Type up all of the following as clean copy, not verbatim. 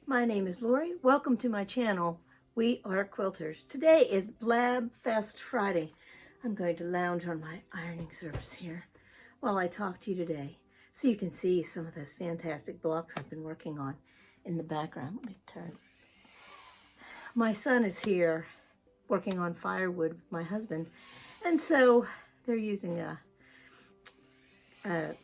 My name is Lori. Welcome to my channel. We are quilters. Today is Blab Fest Friday. I'm going to lounge on my ironing surface here while I talk to you today so you can see some of those fantastic blocks I've been working on in the background. Let me turn. My son is here working on firewood with my husband, and so they're using a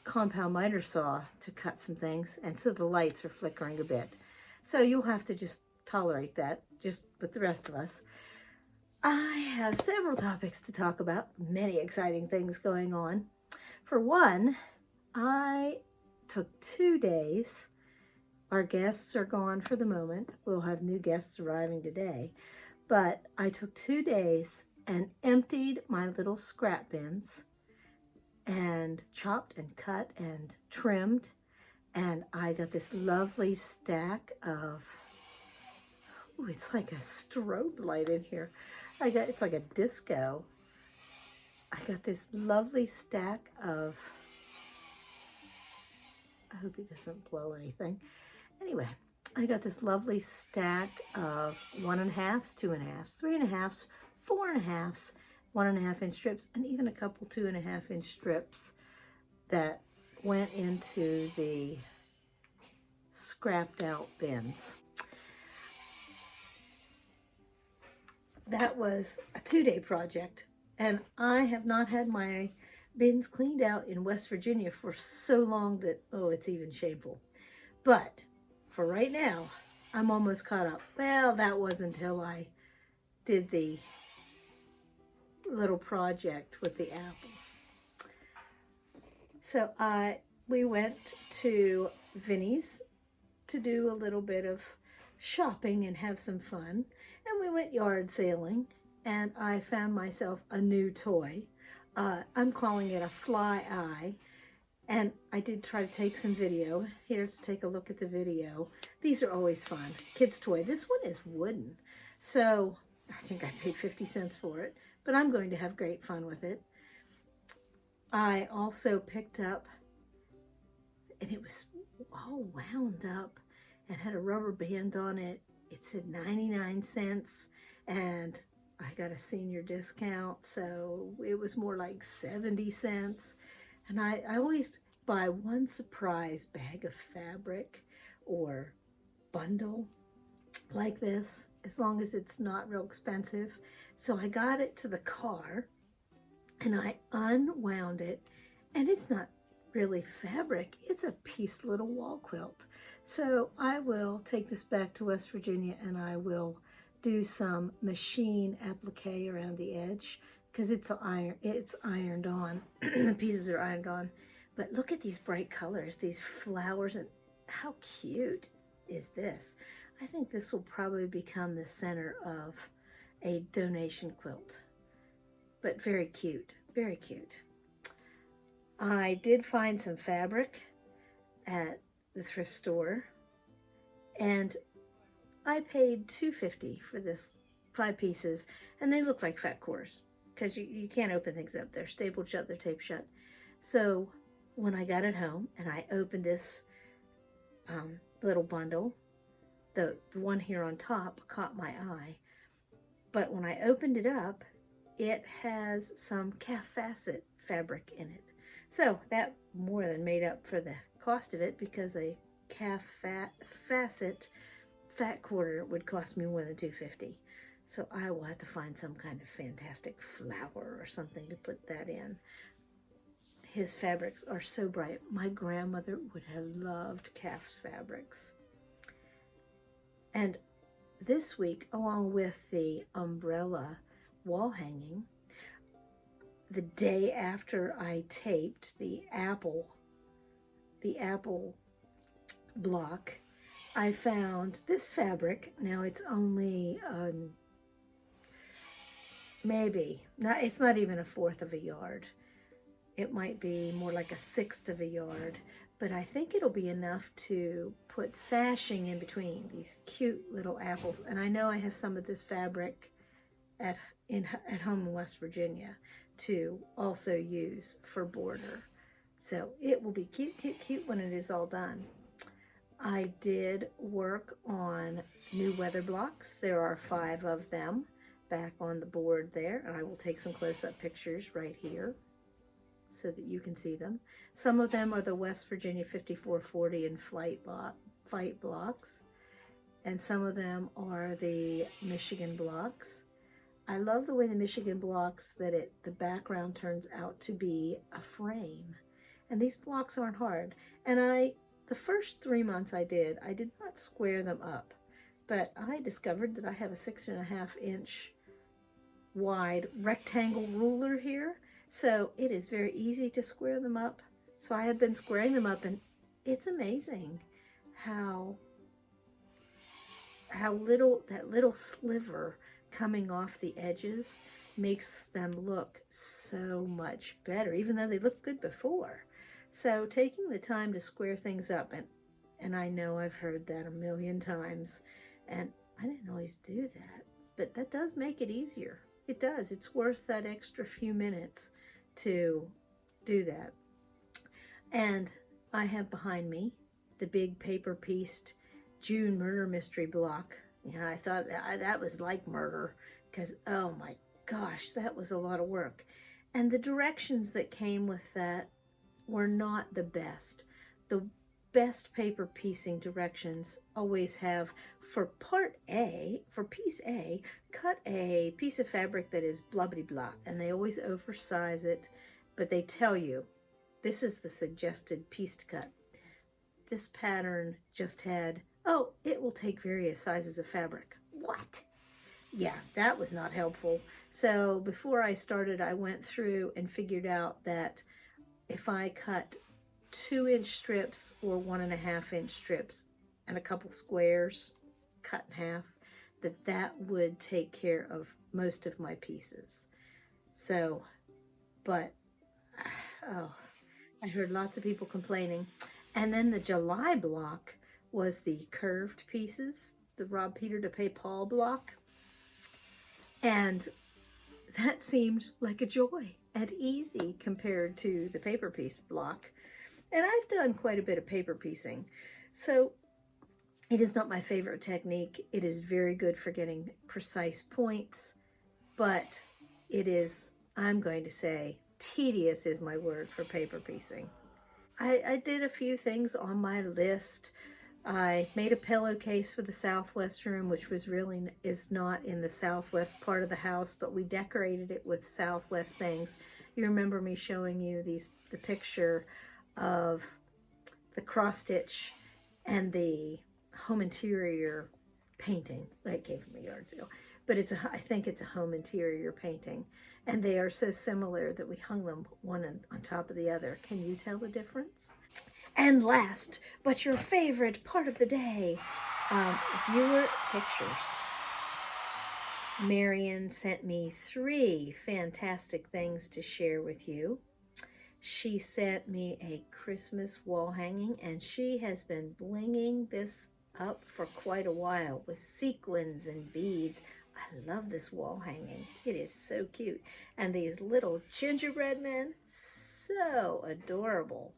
compound miter saw to cut some things, and so the lights are flickering a bit. So you'll have to just tolerate that, just with the rest of us. I have several topics to talk about, many exciting things going on. For one, I took 2 days. Our guests are gone for the moment. We'll have new guests arriving today. But I took 2 days and emptied my little scrap bins and chopped and cut and trimmed. And I got this lovely stack of, ooh, it's like a strobe light in here. It's like a disco. I got this lovely stack of, I hope it doesn't blow anything. Anyway, I got this lovely stack of 1.5s, 2.5s, 3.5s, 4.5s, 1.5 inch strips, and even a couple 2.5 inch strips that went into the scrapped out bins. That was a 2-day project, and I have not had my bins cleaned out in West Virginia for so long that, oh, it's even shameful. But for right now, I'm almost caught up. Well, that was until I did the little project with the apples. So we went to Vinnie's to do a little bit of shopping and have some fun. And we went yard sailing, and I found myself a new toy. I'm calling it a fly eye. And I did try to take some video. Here's take a look at the video. These are always fun. Kids' toy. This one is wooden. So I think I paid 50 cents for it, but I'm going to have great fun with it. I also picked up, and it was all wound up and had a rubber band on it. It said 99 cents, and I got a senior discount, so it was more like 70 cents. And I always buy one surprise bag of fabric or bundle like this, as long as it's not real expensive. So I got it to the car, and I unwound it, and it's not really fabric, it's a piece little wall quilt. So I will take this back to West Virginia, and I will do some machine applique around the edge, because it's ironed on. The pieces are ironed on. But look at these bright colors, these flowers, and how cute is this? I think this will probably become the center of a donation quilt. But very cute, very cute. I did find some fabric at the thrift store, and I paid $2.50 for this 5 pieces, and they look like fat quarters because you can't open things up. They're stapled shut, they're taped shut. So when I got it home and I opened this little bundle, the one here on top caught my eye, but when I opened it up, it has some calf facet fabric in it. So that more than made up for the cost of it, because a calf facet fat quarter would cost me more than $2.50. So I will have to find some kind of fantastic flower or something to put that in. His fabrics are so bright. My grandmother would have loved calf's fabrics. And this week, along with the umbrella wall hanging, the day after I taped the apple block, I found this fabric. Now it's only it's not even 1/4 of a yard. It might be more like 1/6 of a yard, but I think it'll be enough to put sashing in between these cute little apples. And I know I have some of this fabric at home in West Virginia to also use for border. So it will be cute, cute, cute when it is all done. I did work on new weather blocks. There are 5 of them back on the board there, and I will take some close-up pictures right here so that you can see them. Some of them are the West Virginia 5440 and fight blocks, and some of them are the Michigan blocks. I love the way the Michigan blocks that the background turns out to be a frame. And these blocks aren't hard. And the first 3 months I did not square them up, but I discovered that I have a 6.5-inch wide rectangle ruler here. So it is very easy to square them up. So I have been squaring them up, and it's amazing how that little sliver coming off the edges makes them look so much better, even though they looked good before. So taking the time to square things up, and I know I've heard that a million times, and I didn't always do that, but that does make it easier. It does. It's worth that extra few minutes to do that. And I have behind me the big paper-pieced June murder mystery block. Yeah, I thought that was like murder because, oh my gosh, that was a lot of work. And the directions that came with that were not the best. The best paper piecing directions always have, for part A, for piece A, cut a piece of fabric that is blah blah blah, and they always oversize it, but they tell you this is the suggested piece to cut. This pattern just had, oh, it will take various sizes of fabric. What? Yeah, that was not helpful. So before I started, I went through and figured out that if I cut 2-inch strips or 1.5-inch strips and a couple squares cut in half, that would take care of most of my pieces. So, but, oh, I heard lots of people complaining. And then the July block was the curved pieces, the Rob Peter to Pay Paul block. And that seemed like a joy and easy compared to the paper piece block. And I've done quite a bit of paper piecing. So it is not my favorite technique. It is very good for getting precise points, but it is, I'm going to say, tedious is my word for paper piecing. I did a few things on my list. I made a pillowcase for the southwest room, which is not in the southwest part of the house, but we decorated it with southwest things. You remember me showing you the picture of the cross stitch and the home interior painting that came from a yard sale. But I think it's a home interior painting. And they are so similar that we hung them one on top of the other. Can you tell the difference? And last, but your favorite part of the day, viewer pictures. Marion sent me 3 fantastic things to share with you. She sent me a Christmas wall hanging, and she has been blinging this up for quite a while with sequins and beads. I love this wall hanging. It is so cute. And these little gingerbread men, so adorable.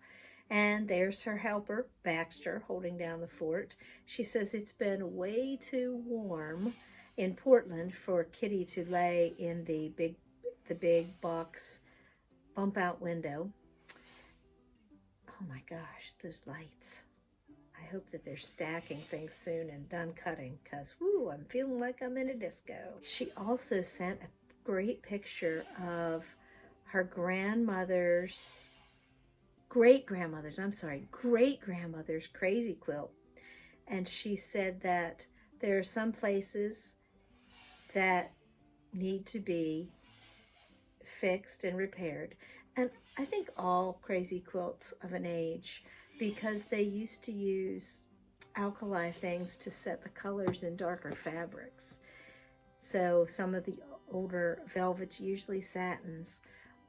And there's her helper, Baxter, holding down the fort. She says it's been way too warm in Portland for Kitty to lay in the big box bump out window. Oh my gosh, those lights. I hope that they're stacking things soon and done cutting, because, woo, I'm feeling like I'm in a disco. She also sent a great picture of her great-grandmother's crazy quilt. And she said that there are some places that need to be fixed and repaired. And I think all crazy quilts of an age, because they used to use alkali things to set the colors in darker fabrics. So some of the older velvets, usually satins,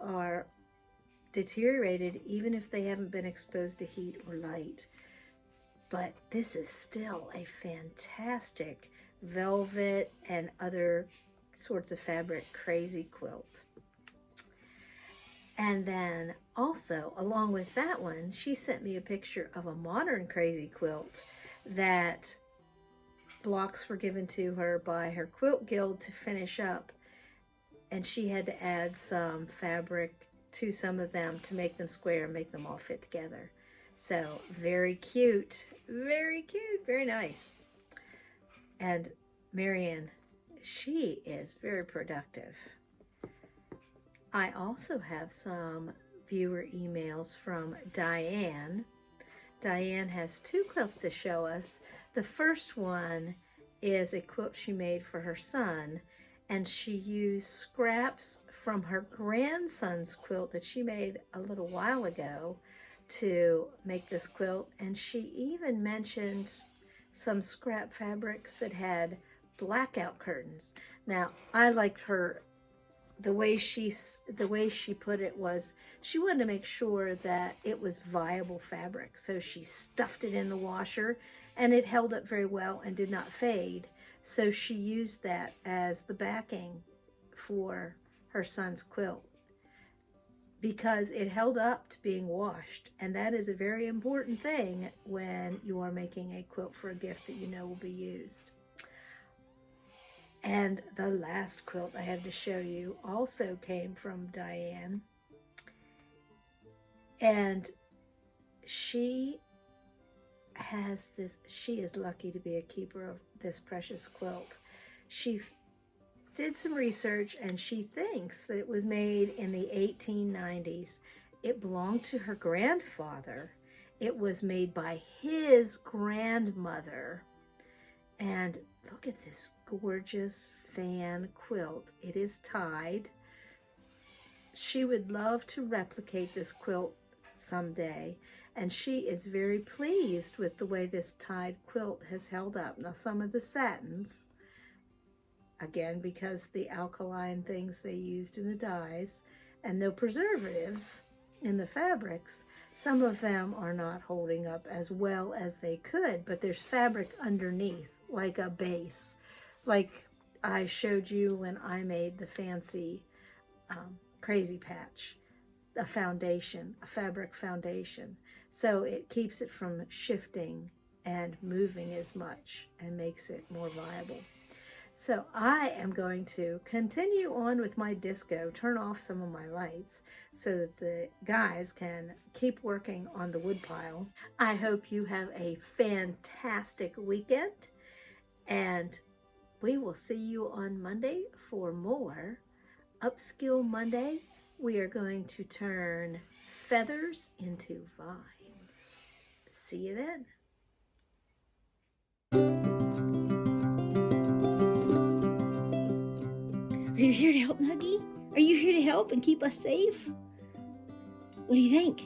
are deteriorated even if they haven't been exposed to heat or light. But this is still a fantastic velvet and other sorts of fabric crazy quilt. And then Also, along with that one, she sent me a picture of a modern crazy quilt that blocks were given to her by her quilt guild to finish up, and she had to add some fabric to some of them to make them square and make them all fit together. So very cute, very nice. And Marianne, she is very productive. I also have some viewer emails from Diane. Diane has 2 quilts to show us. The first one is a quilt she made for her son, and she used scraps from her grandson's quilt that she made a little while ago to make this quilt. And she even mentioned some scrap fabrics that had blackout curtains. Now, I liked her, the way she put it was she wanted to make sure that it was viable fabric. So she stuffed it in the washer and it held up very well and did not fade. So she used that as the backing for her son's quilt because it held up to being washed. And that is a very important thing when you are making a quilt for a gift that you know will be used. And the last quilt I have to show you also came from Diane. And she has this, she is lucky to be a keeper of this precious quilt. She did some research and she thinks that it was made in the 1890s. It belonged to her grandfather. It was made by his grandmother. And look at this gorgeous fan quilt. It is tied. She would love to replicate this quilt someday, and she is very pleased with the way this tied quilt has held up. Now, some of the satins, again, because the alkaline things they used in the dyes and no preservatives in the fabrics, some of them are not holding up as well as they could, but there's fabric underneath, like a base, like I showed you when I made the fancy crazy patch, a foundation, a fabric foundation. So it keeps it from shifting and moving as much and makes it more viable. So I am going to continue on with my disco, turn off some of my lights so that the guys can keep working on the wood pile. I hope you have a fantastic weekend, and we will see you on Monday for more Upskill Monday. We are going to turn feathers into vines. See you then. Are you here to help, Nuggie? Are you here to help and keep us safe? What do you think?